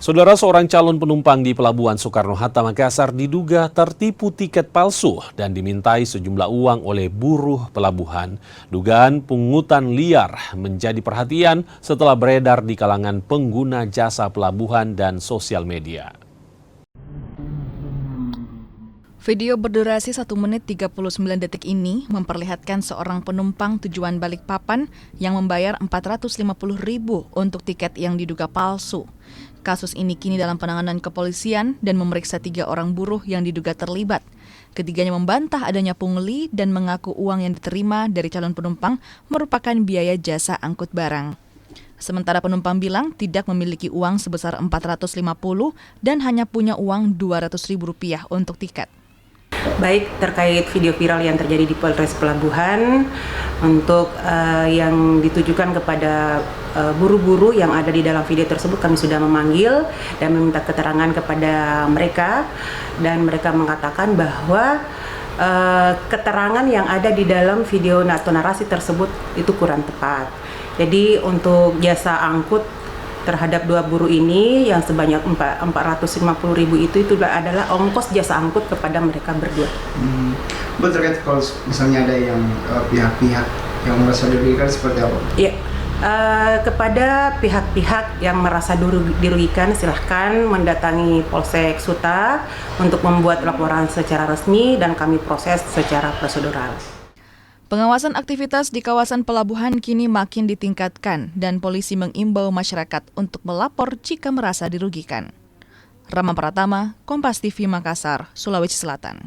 Saudara, seorang calon penumpang di Pelabuhan Soekarno-Hatta, Makassar diduga tertipu tiket palsu dan dimintai sejumlah uang oleh buruh pelabuhan. Dugaan pungutan liar menjadi perhatian setelah beredar di kalangan pengguna jasa pelabuhan dan sosial media. Video berdurasi 1 menit 39 detik ini memperlihatkan seorang penumpang tujuan Balikpapan yang membayar Rp450.000 untuk tiket yang diduga palsu. Kasus ini kini dalam penanganan kepolisian dan memeriksa 3 orang buruh yang diduga terlibat. Ketiganya membantah adanya pungli dan mengaku uang yang diterima dari calon penumpang merupakan biaya jasa angkut barang. Sementara penumpang bilang tidak memiliki uang sebesar Rp450 dan hanya punya uang Rp200.000 untuk tiket. Baik terkait video viral yang terjadi di Polres Pelabuhan untuk yang ditujukan kepada buruh-buruh yang ada di dalam video tersebut, kami sudah memanggil dan meminta keterangan kepada mereka, dan mereka mengatakan bahwa keterangan yang ada di dalam video atau narasi tersebut itu kurang tepat. Jadi untuk jasa angkut terhadap 2 buruh ini yang sebanyak Rp450.000 itu adalah ongkos jasa angkut kepada mereka berdua. Bu, terkait kalau misalnya ada yang pihak-pihak yang merasa dirugikan seperti apa? Ya, kepada pihak-pihak yang merasa dirugikan silahkan mendatangi Polsek Suta untuk membuat laporan secara resmi dan kami proses secara prosedural. Pengawasan aktivitas di kawasan pelabuhan kini makin ditingkatkan dan polisi mengimbau masyarakat untuk melapor jika merasa dirugikan. Rama Pratama, Kompas TV Makassar, Sulawesi Selatan.